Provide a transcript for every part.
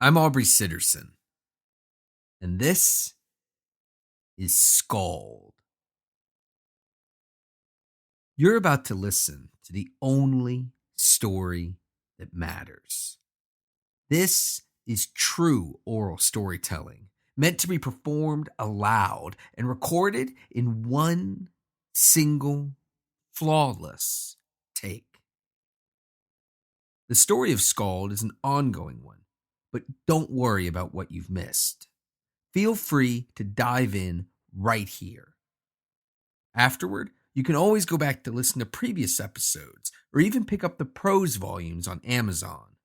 I'm Aubrey Sitterson, and this is SKALD. You're about to listen to the only story that matters. This is true oral storytelling, meant to be performed aloud and recorded in one single, flawless take. The story of SKALD is an ongoing one, but don't worry about what you've missed. Feel free to dive in right here. Afterward, you can always go back to listen to previous episodes or even pick up the prose volumes on Amazon.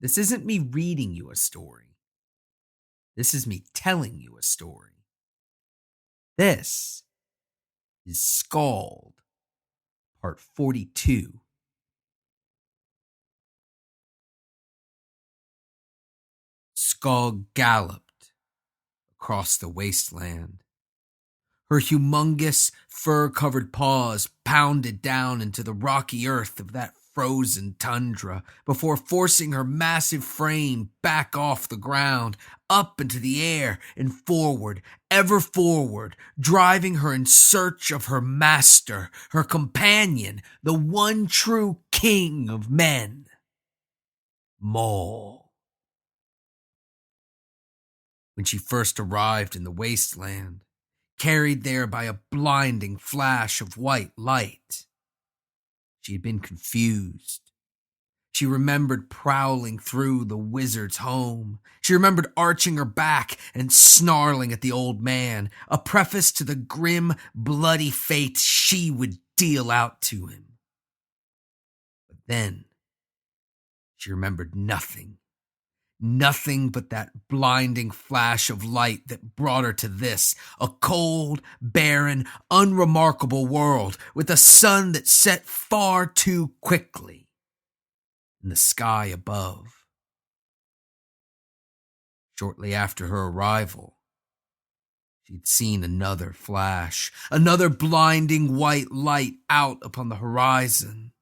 This isn't me reading you a story. This is me telling you a story. This is SKALD, Part 42. Skogg galloped across the wasteland. Her humongous, fur-covered paws pounded down into the rocky earth of that frozen tundra before forcing her massive frame back off the ground, up into the air and forward, ever forward, driving her in search of her master, her companion, the one true king of men, Maul. When she first arrived in the wasteland, carried there by a blinding flash of white light, she had been confused. She remembered prowling through the wizard's home. She remembered arching her back and snarling at the old man, a preface to the grim, bloody fate she would deal out to him. But then, she remembered nothing. Nothing but that blinding flash of light that brought her to this, a cold, barren, unremarkable world with a sun that set far too quickly in the sky above. Shortly after her arrival, she'd seen another flash, another blinding white light out upon the horizon.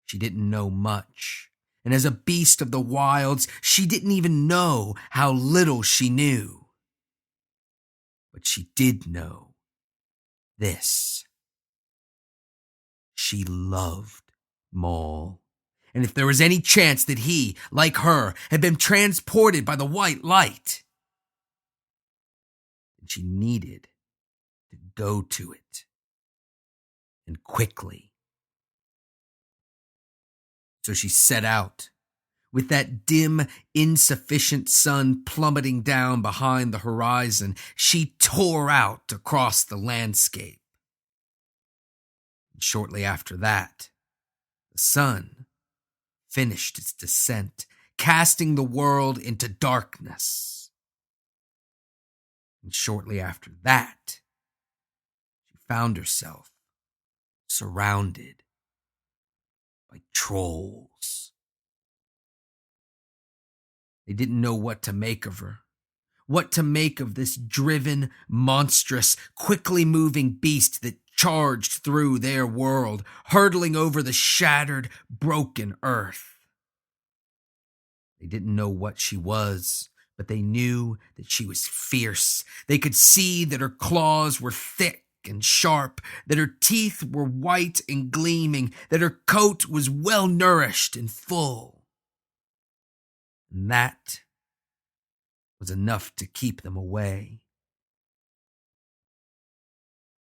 She didn't know much. And as a beast of the wilds, she didn't even know how little she knew. But she did know this. She loved Maul. And if there was any chance that he, like her, had been transported by the white light, then she needed to go to it. And quickly. So she set out. With that dim, insufficient sun plummeting down behind the horizon, she tore out across the landscape. And shortly after that, the sun finished its descent, casting the world into darkness. And shortly after that, she found herself surrounded by trolls. They didn't know what to make of her, what to make of this driven, monstrous, quickly moving beast that charged through their world, hurtling over the shattered, broken earth. They didn't know what she was, but they knew that she was fierce. They could see that her claws were thick and sharp, that her teeth were white and gleaming, that her coat was well nourished and full. And that was enough to keep them away.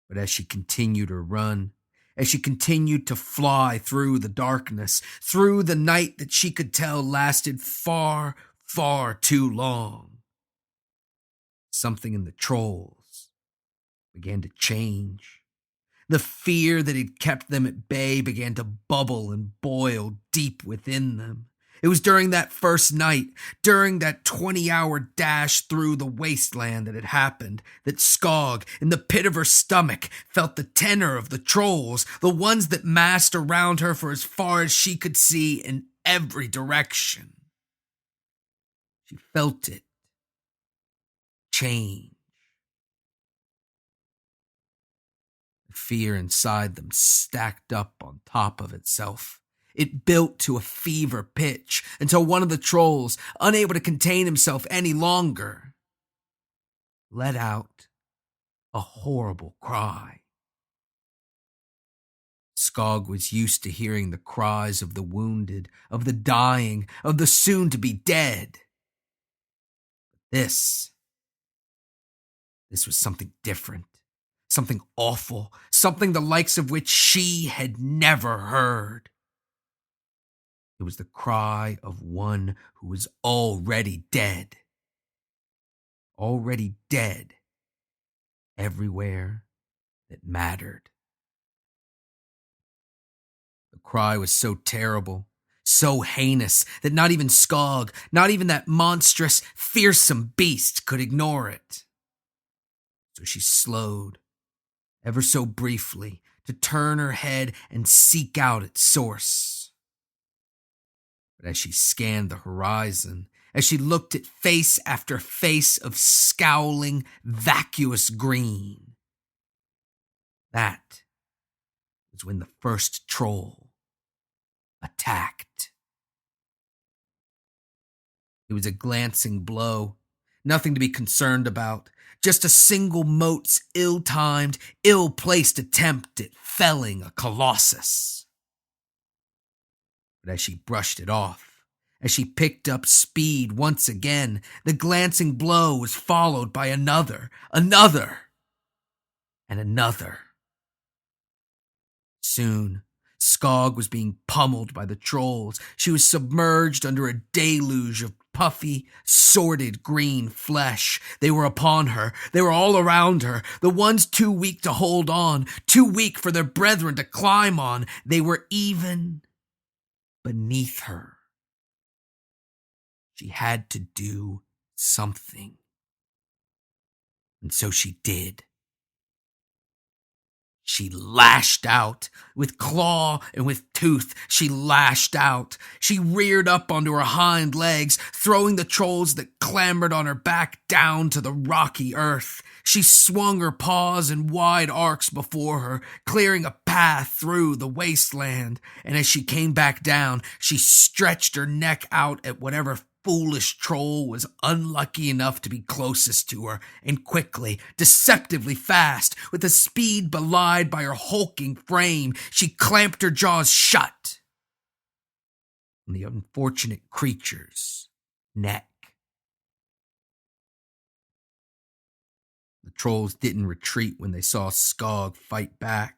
But as she continued her run, as she continued to fly through the darkness, through the night that she could tell lasted far, far too long, something in the trolls began to change. The fear that had kept them at bay began to bubble and boil deep within them. It was during that first night, during that 20-hour dash through the wasteland that it happened, that Skogg, in the pit of her stomach, felt the tenor of the trolls, the ones that massed around her for as far as she could see in every direction. She felt it change. The fear inside them stacked up on top of itself. It built to a fever pitch until one of the trolls, unable to contain himself any longer, let out a horrible cry. Skogg was used to hearing the cries of the wounded, of the dying, of the soon-to-be dead. This was something different, something awful, something the likes of which she had never heard. It was the cry of one who was already dead. Already dead everywhere that mattered. The cry was so terrible, so heinous, that not even Skogg, not even that monstrous, fearsome beast could ignore it. So she slowed, ever so briefly, to turn her head and seek out its source. But as she scanned the horizon, as she looked at face after face of scowling, vacuous green, that was when the first troll attacked. It was a glancing blow, nothing to be concerned about, just a single mote's ill-timed, ill-placed attempt at felling a colossus. But as she brushed it off, as she picked up speed once again, the glancing blow was followed by another, and another. Soon, Skogg was being pummeled by the trolls. She was submerged under a deluge of puffy, sordid green flesh. They were upon her. They were all around her. The ones too weak to hold on, too weak for their brethren to climb on. They were even beneath her. She had to do something. And so she did. She lashed out. With claw and with tooth, she lashed out. She reared up onto her hind legs, throwing the trolls that clambered on her back down to the rocky earth. She swung her paws in wide arcs before her, clearing a path through the wasteland. And as she came back down, she stretched her neck out at whatever foolish troll was unlucky enough to be closest to her, and quickly, deceptively fast, with a speed belied by her hulking frame, she clamped her jaws shut on the unfortunate creature's neck. The trolls didn't retreat when they saw Skogg fight back,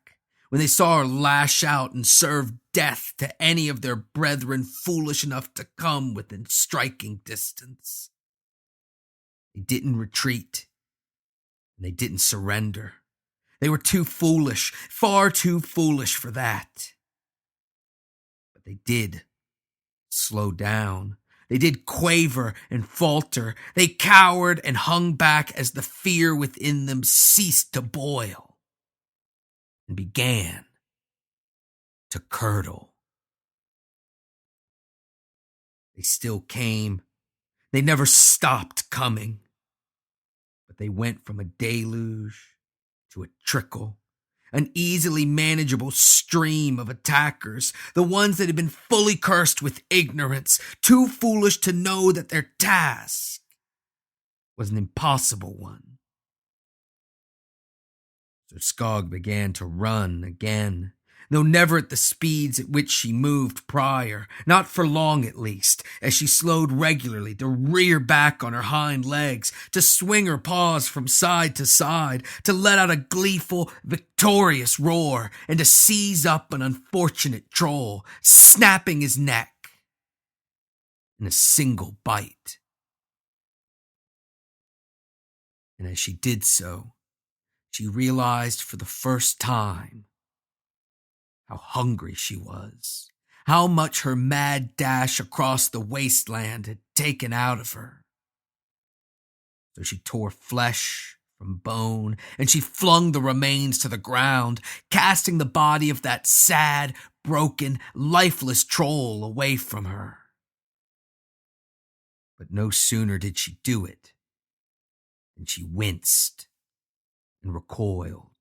when they saw her lash out and serve death to any of their brethren foolish enough to come within striking distance. They didn't retreat, and they didn't surrender. They were too foolish, far too foolish for that. But they did slow down. They did quaver and falter. They cowered and hung back as the fear within them ceased to boil and began to curdle. They still came. They never stopped coming. But they went from a deluge to a trickle, an easily manageable stream of attackers, the ones that had been fully cursed with ignorance, too foolish to know that their task was an impossible one. So Skogg began to run again, though never at the speeds at which she moved prior, not for long at least, as she slowed regularly to rear back on her hind legs, to swing her paws from side to side, to let out a gleeful, victorious roar, and to seize up an unfortunate troll, snapping his neck in a single bite. And as she did so, she realized for the first time how hungry she was, how much her mad dash across the wasteland had taken out of her. So she tore flesh from bone, and she flung the remains to the ground, casting the body of that sad, broken, lifeless troll away from her. But no sooner did she do it than she winced and recoiled.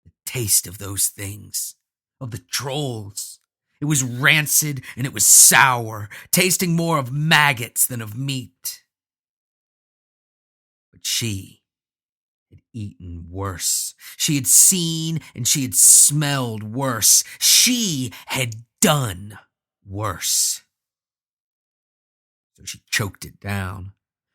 The taste of those things, of the trolls. It was rancid and it was sour, tasting more of maggots than of meat. But she had eaten worse. She had seen and she had smelled worse. She had done worse. So she choked it down.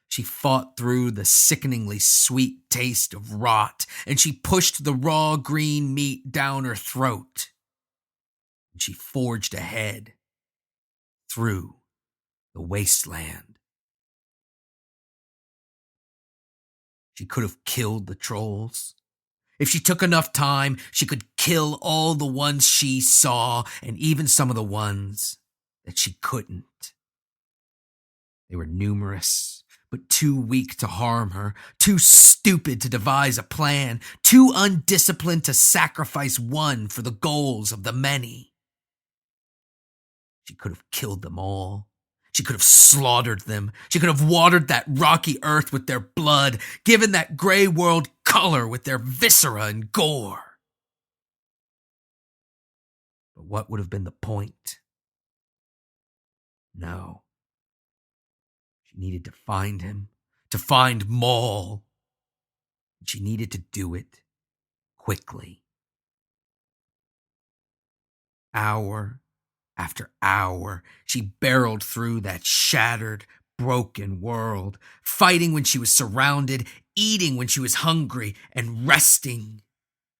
She fought through the sickeningly sweet taste of rot, and she pushed the raw green meat down her throat. And she forged ahead through the wasteland. She could have killed the trolls. If she took enough time, she could kill all the ones she saw, and even some of the ones that she couldn't. They were numerous, but too weak to harm her, too stupid to devise a plan, too undisciplined to sacrifice one for the goals of the many. She could have killed them all. She could have slaughtered them. She could have watered that rocky earth with their blood, given that gray world color with their viscera and gore. But what would have been the point? No. She needed to find him, to find Maul. And she needed to do it quickly. Hour after hour, she barreled through that shattered, broken world, fighting when she was surrounded, eating when she was hungry, and resting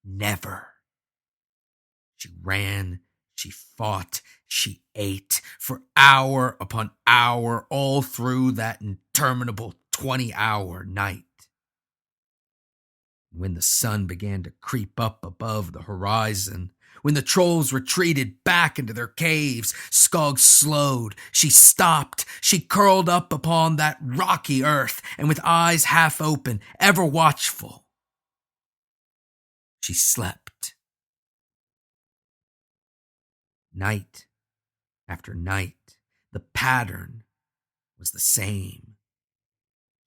never. She ran, she fought, she ate for hour upon hour all through that interminable 20-hour night. When the sun began to creep up above the horizon, when the trolls retreated back into their caves, Skogg slowed. She stopped. She curled up upon that rocky earth, and with eyes half open, ever watchful, she slept. Night after night, the pattern was the same.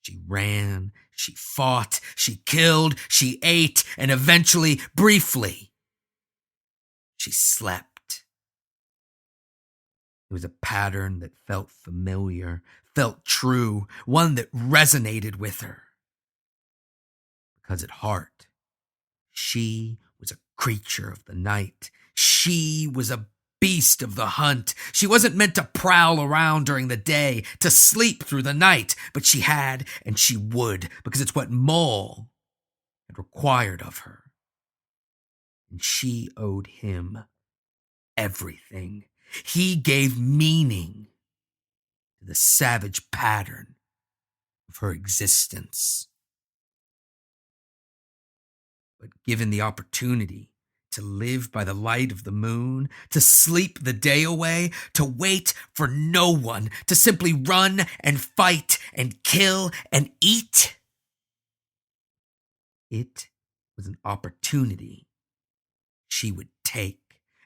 She ran, she fought, she killed, she ate, and eventually, briefly, she slept. It was a pattern that felt familiar, felt true, one that resonated with her. Because at heart, she was a creature of the night. She was a beast of the hunt. She wasn't meant to prowl around during the day, to sleep through the night, but she had and she would, because it's what Maul had required of her. And she owed him everything. He gave meaning to the savage pattern of her existence. But given the opportunity to live by the light of the moon, to sleep the day away, to wait for no one, to simply run and fight and kill and eat, it was an opportunity she would take.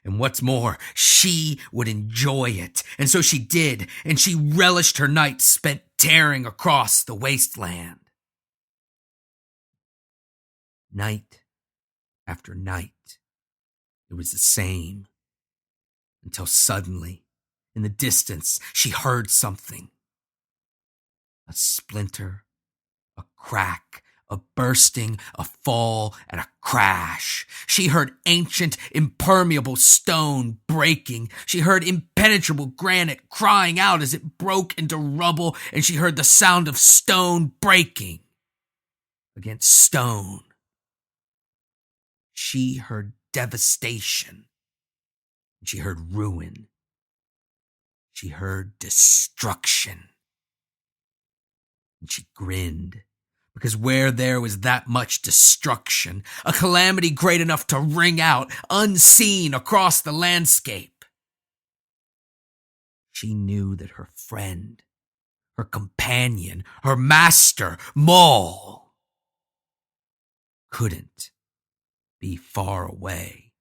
And what's more, she would enjoy it. And so she did, and she relished her nights spent tearing across the wasteland. Night after night, it was the same. Until suddenly, in the distance, she heard something. A splinter, a crack, a bursting, a fall, and a crash. She heard ancient, impermeable stone breaking. She heard impenetrable granite crying out as it broke into rubble, and she heard the sound of stone breaking against stone. She heard devastation. She heard ruin. She heard destruction. And she grinned, because where there was that much destruction, a calamity great enough to ring out, unseen across the landscape, she knew that her friend, her companion, her master, Maul, couldn't be far away.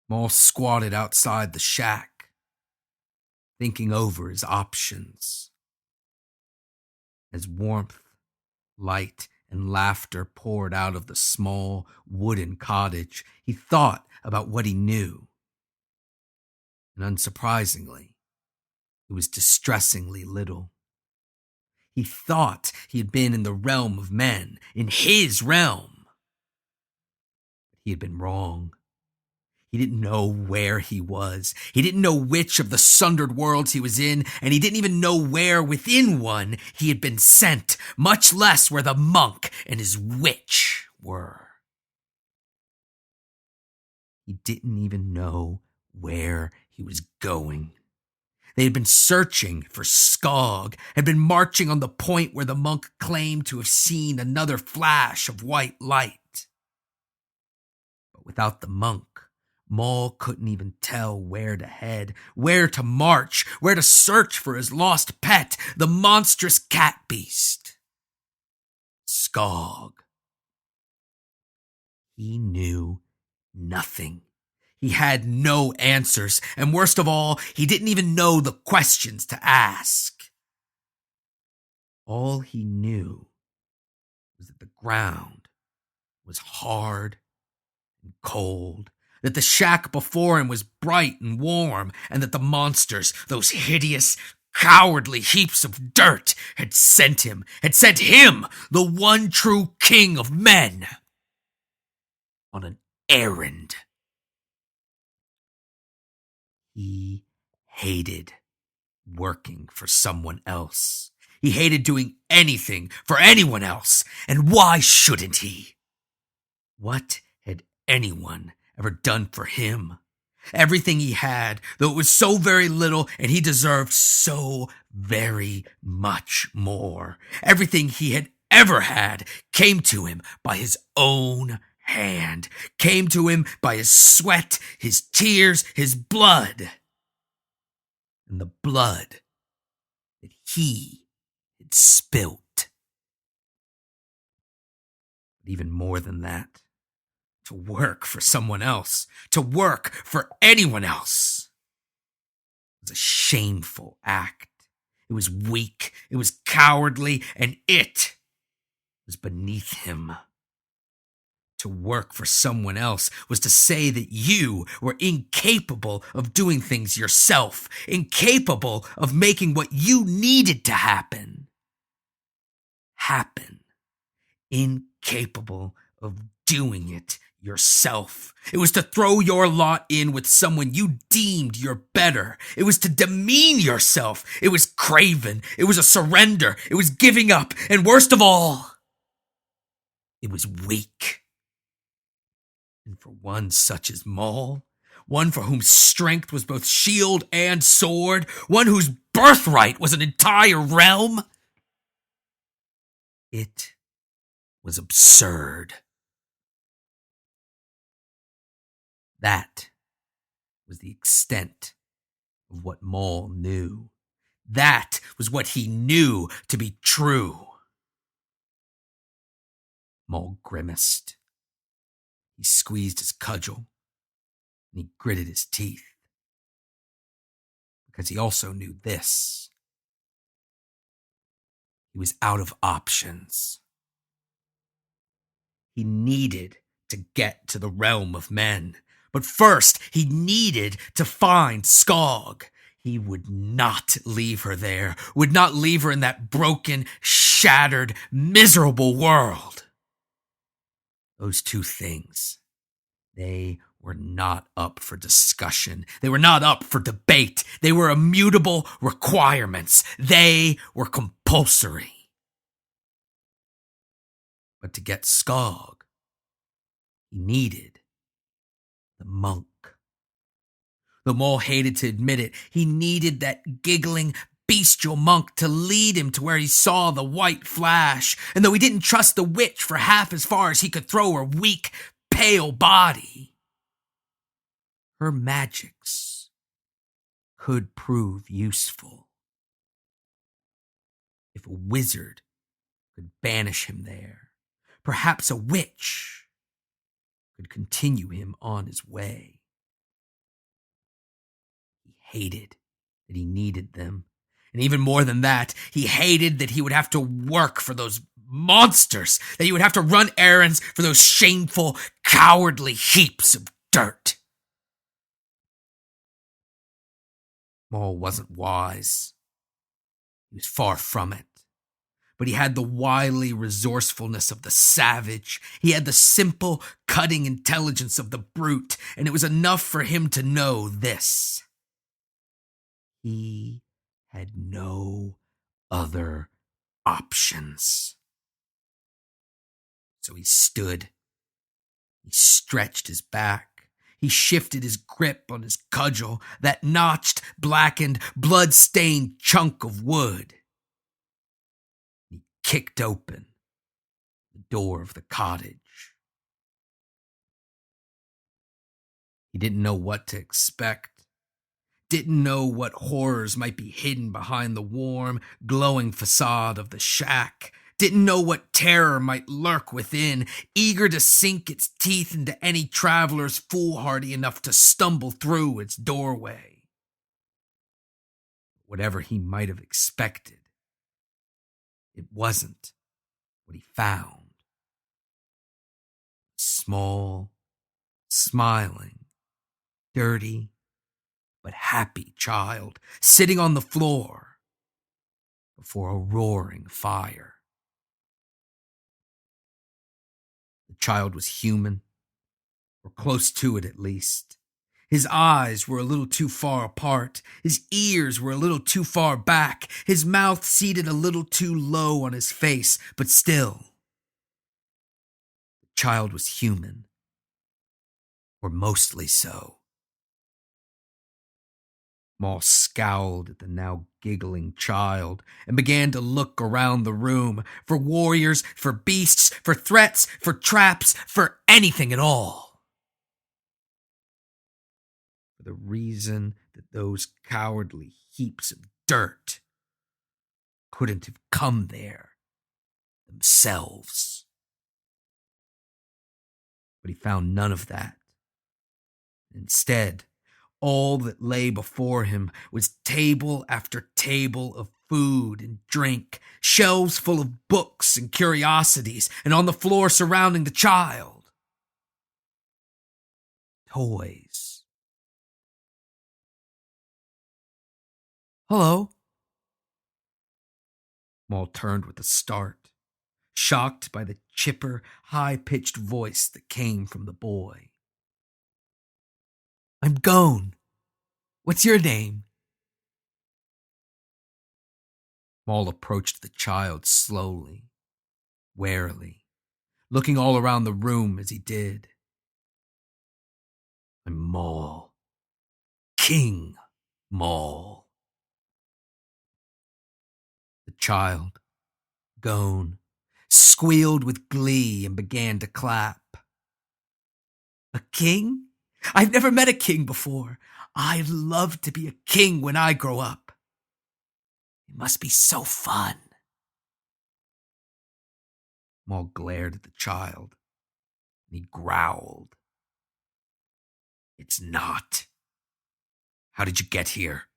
Maul squatted outside the shack, thinking over his options. As warmth Light and laughter poured out of the small wooden cottage. He thought about what he knew. And unsurprisingly, it was distressingly little. He thought he had been in the realm of men, in his realm. But he had been wrong. He didn't know where he was. He didn't know which of the sundered worlds he was in, and he didn't even know where within one he had been sent, much less where the monk and his witch were. He didn't even know where he was going. They had been searching for Skogg, had been marching on the point where the monk claimed to have seen another flash of white light. But without the monk, Maul couldn't even tell where to head, where to march, where to search for his lost pet, the monstrous cat beast. Skogg. He knew nothing. He had no answers, and worst of all, he didn't even know the questions to ask. All he knew was that the ground was hard and cold, that the shack before him was bright and warm, and that the monsters, those hideous, cowardly heaps of dirt, had sent him, the one true king of men, on an errand. He hated working for someone else. He hated doing anything for anyone else. And why shouldn't he? What had anyone ever done for him? Everything he had, though it was so very little, and he deserved so very much more. Everything he had ever had came to him by his own hand, came to him by his sweat, his tears, his blood. And the blood that he had spilt. But even more than that, to work for someone else, to work for anyone else, was a shameful act. It was weak, it was cowardly, and it was beneath him. To work for someone else was to say that you were incapable of doing things yourself, incapable of making what you needed to happen, incapable of doing it yourself. It was to throw your lot in with someone you deemed your better. It was to demean yourself. It was craven. It was a surrender. It was giving up. And worst of all, it was weak. And for one such as Maul, one for whom strength was both shield and sword, one whose birthright was an entire realm, it was absurd. That was the extent of what Maul knew. That was what he knew to be true. Maul grimaced. He squeezed his cudgel, and he gritted his teeth. Because he also knew this. He was out of options. He needed to get to the realm of men. But first, he needed to find Skogg. He would not leave her there, would not leave her in that broken, shattered, miserable world. Those two things, they were not up for discussion. They were not up for debate. They were immutable requirements. They were compulsory. But to get Skogg, he needed the monk. Though Maul hated to admit it, he needed that giggling, bestial monk to lead him to where he saw the white flash. And though he didn't trust the witch for half as far as he could throw her weak, pale body, her magics could prove useful. If a wizard could banish him there, perhaps a witch could continue him on his way. He hated that he needed them. And even more than that, he hated that he would have to work for those monsters that you would have to run errands for those shameful, cowardly heaps of dirt. Maul wasn't wise. He was far from it. But he had the wily resourcefulness of the savage. He had the simple, cutting intelligence of the brute, and it was enough for him to know this. He had no other options. So he stood. He stretched his back. He shifted his grip on his cudgel, that notched, blackened, blood-stained chunk of wood. He kicked open the door of the cottage. He didn't know what to expect. Didn't know what horrors might be hidden behind the warm, glowing facade of the shack. Didn't know what terror might lurk within, eager to sink its teeth into any travelers foolhardy enough to stumble through its doorway. Whatever he might have expected, it wasn't what he found. Small, smiling, dirty, but happy child sitting on the floor before a roaring fire. The child was human, or close to it at least. His eyes were a little too far apart. His ears were a little too far back. His mouth seated a little too low on his face, but still. The child was human, or mostly so. Maul scowled at the now giggling child and began to look around the room for warriors, for beasts, for threats, for traps, for anything at all. For the reason that those cowardly heaps of dirt couldn't have come there themselves. But he found none of that. Instead, all that lay before him was table after table of food and drink, shelves full of books and curiosities, and on the floor surrounding the child, toys. "Hello?" Maul turned with a start, shocked by the chipper, high-pitched voice that came from the boy. "I'm Gon. What's your name?" Maul approached the child slowly, warily, looking all around the room as he did. "I'm Maul. King Maul." The child, Gon, squealed with glee and began to clap. "A king? I've never met a king before. I'd love to be a king when I grow up. It must be so fun." Maul glared at the child, and he growled. "It's not. How did you get here?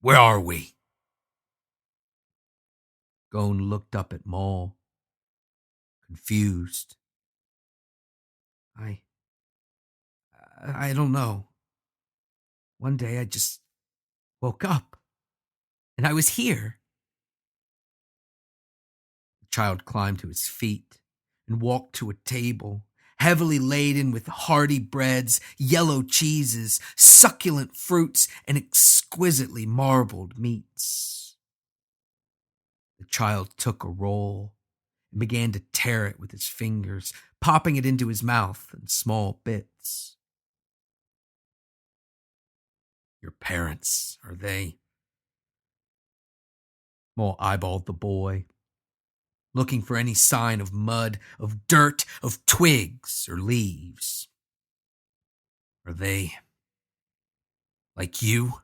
Where are we?" Gon looked up at Maul, confused. I don't know. One day I just woke up, and I was here." The child climbed to his feet and walked to a table, heavily laden with hearty breads, yellow cheeses, succulent fruits, and exquisitely marbled meats. The child took a roll and began to tear it with his fingers, popping it into his mouth in small bits. "Your parents, are they?" Maul eyeballed the boy, looking for any sign of mud, of dirt, of twigs or leaves. "Are they like you?"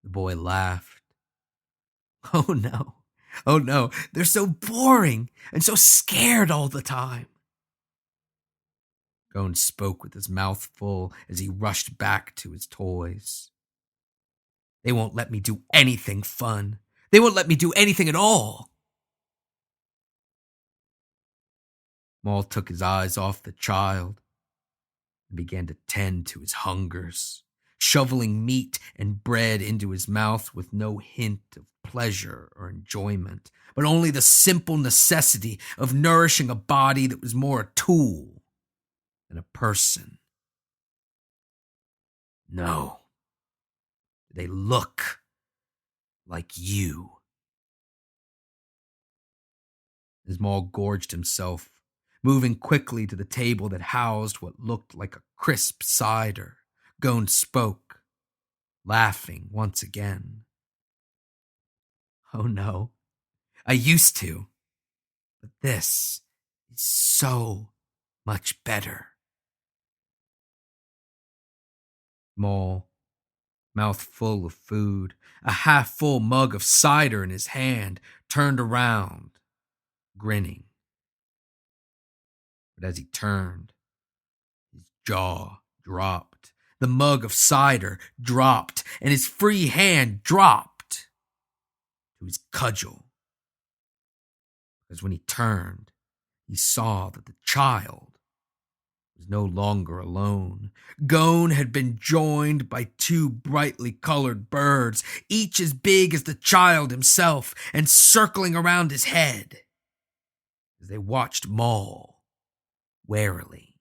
The boy laughed. "Oh no, oh no, they're so boring and so scared all the time." Gon spoke with his mouth full as he rushed back to his toys. "They won't let me do anything fun. They won't let me do anything at all. Maul took his eyes off the child and began to tend to his hungers, shoveling meat and bread into his mouth with no hint of pleasure or enjoyment, but only the simple necessity of nourishing a body that was more a tool than a person. No, they look like you. As Maul gorged himself, moving quickly to the table that housed what looked like a crisp cider, Gon spoke, laughing once again. Oh no, I used to, but this is so much better. Maul, mouth full of food, a half-full mug of cider in his hand, turned around, grinning. But as he turned, his jaw dropped, the mug of cider dropped, and his free hand dropped to his cudgel. Because when he turned, he saw that the child was no longer alone. Gon had been joined by two brightly colored birds, each as big as the child himself, and circling around his head as they watched Maul warily.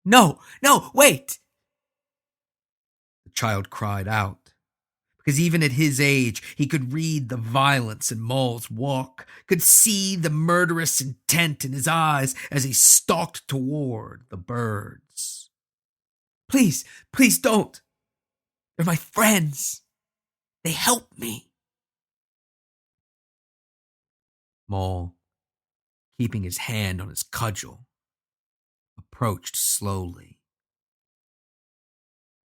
No, wait! The child cried out, because even at his age, he could read the violence in Maul's walk, could see the murderous intent in his eyes as he stalked toward the birds. Please don't! They're my friends! They help me! Maul, keeping his hand on his cudgel, approached slowly.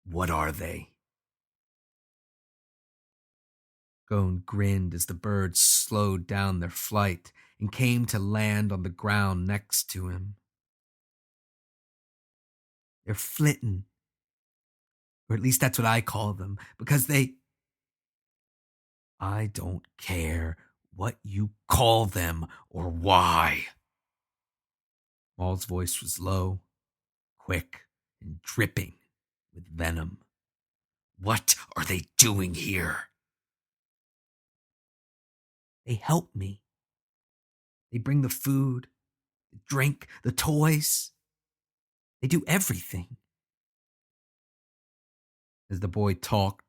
What are they? Gon grinned as the birds slowed down their flight and came to land on the ground next to him. They're flittin', or at least that's what I call them, because they... I don't care what you call them or why. Maul's voice was low, quick, and dripping with venom. What are they doing here? They help me. They bring the food, the drink, the toys. They do everything. As the boy talked,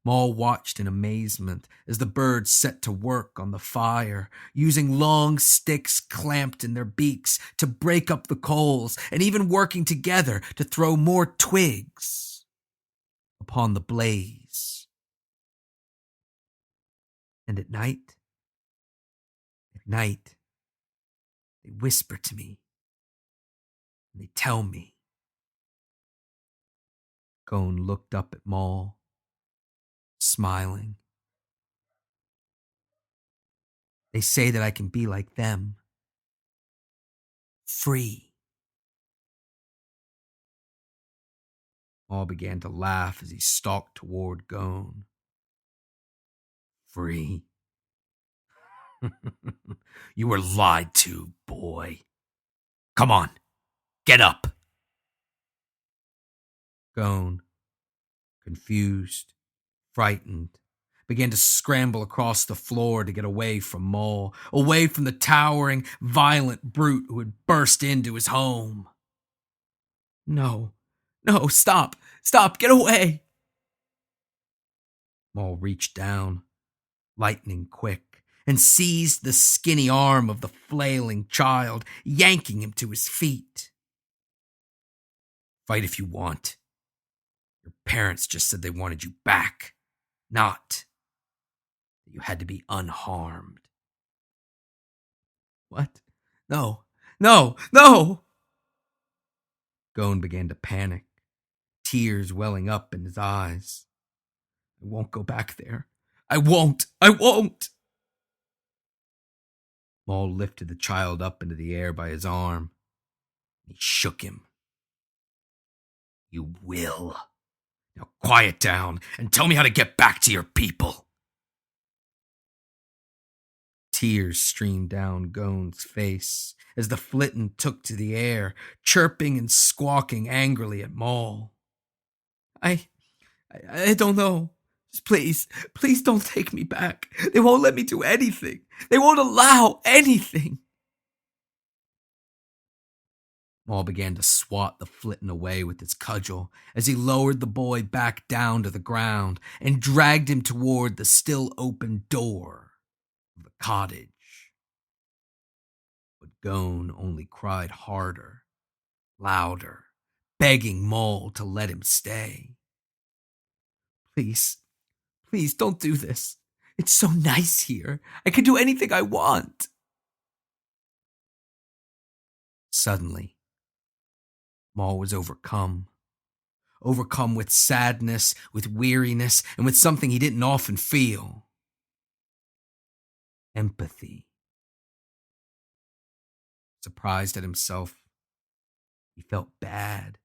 Maul watched in amazement as the birds set to work on the fire, using long sticks clamped in their beaks to break up the coals, and even working together to throw more twigs upon the blaze. And at night, they whisper to me, and they tell me. Gon looked up at Maul, smiling. They say that I can be like them. Free. Maul began to laugh as he stalked toward Gon. Free? You were lied to, boy. Come on, get up. Gon, confused, frightened, began to scramble across the floor to get away from Maul, away from the towering, violent brute who had burst into his home. No, stop, get away! Maul reached down, lightning quick, and seized the skinny arm of the flailing child, yanking him to his feet. Fight if you want. Your parents just said they wanted you back, not that you had to be unharmed. What? No! Gon began to panic, tears welling up in his eyes. I won't go back there. I won't! Maul lifted the child up into the air by his arm. He shook him. You will. Now quiet down and tell me how to get back to your people. Tears streamed down Gone's face as the flitton took to the air, chirping and squawking angrily at Maul. I don't know. Just please don't take me back. They won't let me do anything. They won't allow anything. Maul began to swat the flitton away with his cudgel as he lowered the boy back down to the ground and dragged him toward the still open door of the cottage. But Gon only cried harder, louder, begging Maul to let him stay. Please don't do this. It's so nice here. I can do anything I want. Suddenly, Maul was overcome with sadness, with weariness, and with something he didn't often feel. Empathy. Surprised at himself, he felt bad,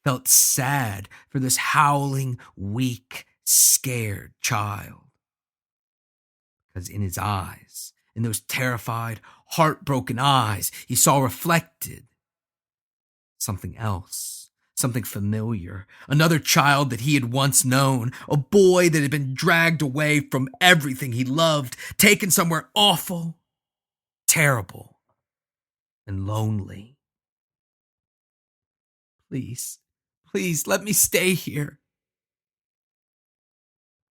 felt sad for this howling, weak, scared child. Because in his eyes, in those terrified, heartbroken eyes, he saw reflected something else, something familiar, another child that he had once known, a boy that had been dragged away from everything he loved, taken somewhere awful, terrible, and lonely. Please, let me stay here.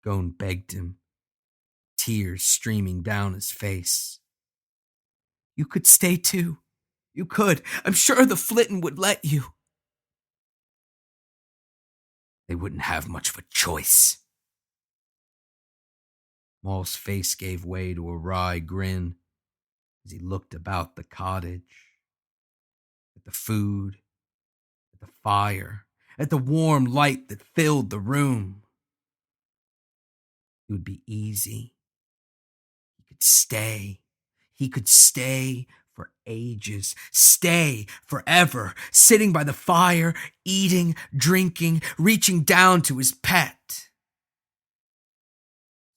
Gon begged him, tears streaming down his face. You could stay too. You could. I'm sure the flitton would let you. They wouldn't have much of a choice. Maul's face gave way to a wry grin as he looked about the cottage, at the food, at the fire, at the warm light that filled the room. It would be easy. He could stay. He could stay for ages, stay forever, sitting by the fire, eating, drinking, reaching down to his pet.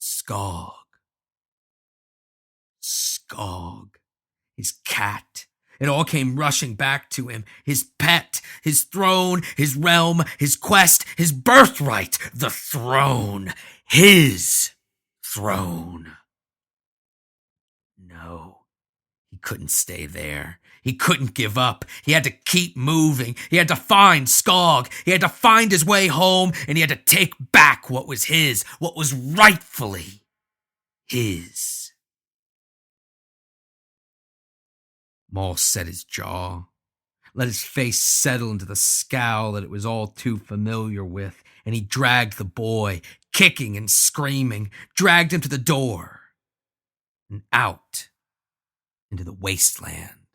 Skogg, his cat. It all came rushing back to him. His pet, his throne, his realm, his quest, his birthright, the throne. His throne. No, he couldn't stay there. He couldn't give up. He had to keep moving. He had to find Skogg. He had to find his way home, and he had to take back what was his, what was rightfully his. Maul set his jaw, let his face settle into the scowl that it was all too familiar with, and he dragged the boy, kicking and screaming, dragged him to the door and out into the wasteland.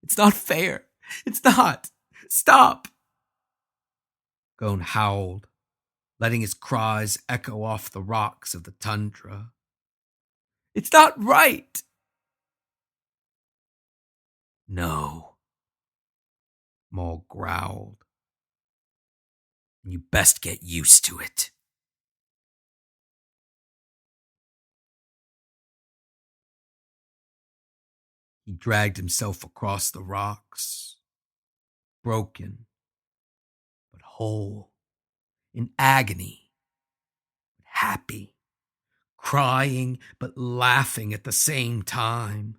It's not fair. It's not. Stop. Gon howled, letting his cries echo off the rocks of the tundra. It's not right. No, Maul growled. You best get used to it. He dragged himself across the rocks, broken, but whole, in agony, but happy, crying but laughing at the same time.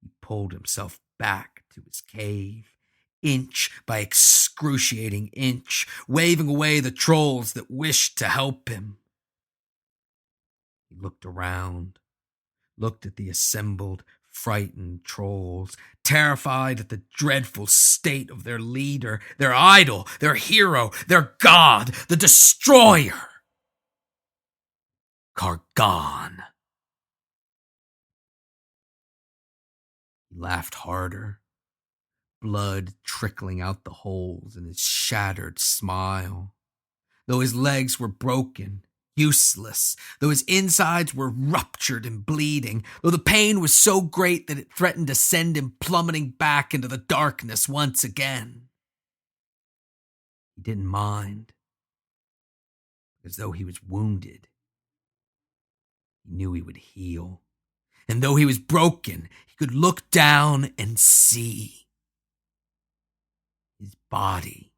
He pulled himself back to his cave, inch by excruciating inch, waving away the trolls that wished to help him. He looked around, looked at the assembled, frightened trolls, terrified at the dreadful state of their leader, their idol, their hero, their god, the destroyer, Kargan. He laughed harder, blood trickling out the holes in his shattered smile. Though his legs were broken, useless, though his insides were ruptured and bleeding, though the pain was so great that it threatened to send him plummeting back into the darkness once again. He didn't mind, as though he was wounded. He knew he would heal. And though he was broken, he could look down and see. His body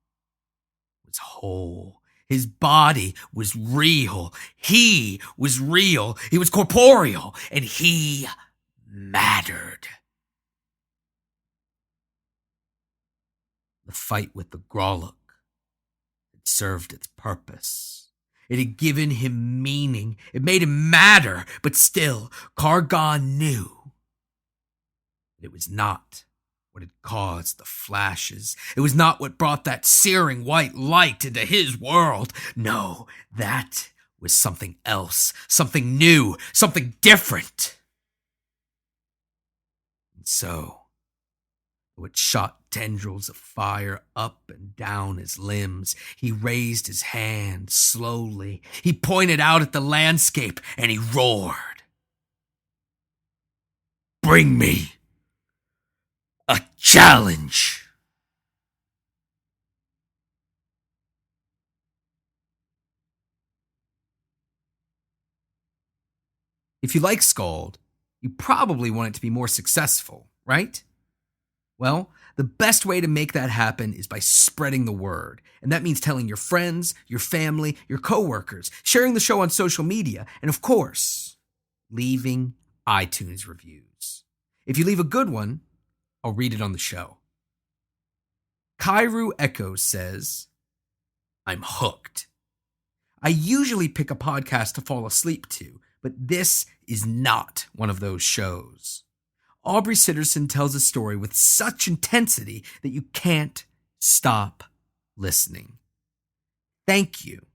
was whole. His body was real. He was real. He was corporeal. And he mattered. The fight with the Grollock had served its purpose. It had given him meaning. It made him matter. But still, Kargon knew it was not what had caused the flashes. It was not what brought that searing white light into his world. No, that was something else, something new, something different. And so, though it shot tendrils of fire up and down his limbs, he raised his hand slowly. He pointed out at the landscape and he roared. Bring me a challenge. If you like SKALD, you probably want it to be more successful, right? Well, the best way to make that happen is by spreading the word. And that means telling your friends, your family, your coworkers, sharing the show on social media, and of course, leaving iTunes reviews. If you leave a good one, I'll read it on the show. Kairu Echoes says, I'm hooked. I usually pick a podcast to fall asleep to, but this is not one of those shows. Aubrey Sitterson tells a story with such intensity that you can't stop listening. Thank you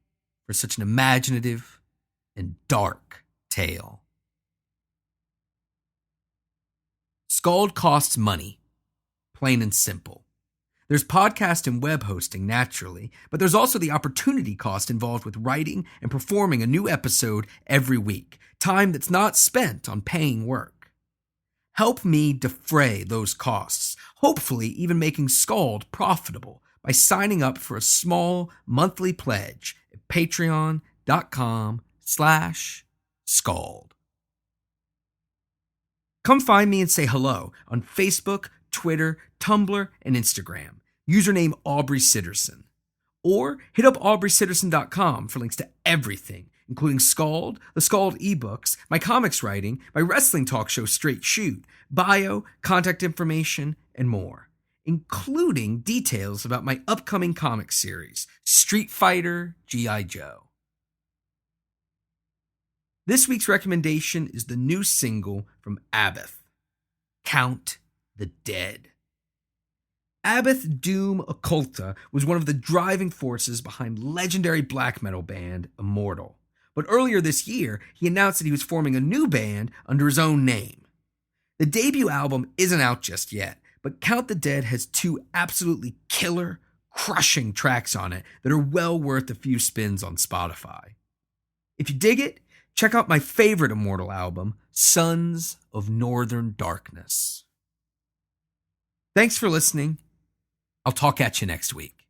for such an imaginative and dark tale. SKALD costs money, plain and simple. There's podcast and web hosting, naturally, but there's also the opportunity cost involved with writing and performing a new episode every week, time that's not spent on paying work. Help me defray those costs, hopefully even making SKALD profitable by signing up for a small monthly pledge at patreon.com/SKALD. Come find me and say hello on Facebook, Twitter, Tumblr, and Instagram. Username Aubrey Sitterson. Or hit up AubreySitterson.com for links to everything, including SKALD, the SKALD ebooks, my comics writing, my wrestling talk show Straight Shoot, bio, contact information, and more, including details about my upcoming comic series, Street Fighter G.I. Joe. This week's recommendation is the new single from Abbath, Count the Dead. Abbath Doom Occulta was one of the driving forces behind legendary black metal band Immortal. But earlier this year, he announced that he was forming a new band under his own name. The debut album isn't out just yet, but Count the Dead has 2 absolutely killer, crushing tracks on it that are well worth a few spins on Spotify. If you dig it, check out my favorite Immortal album, Sons of Northern Darkness. Thanks for listening. I'll talk at you next week.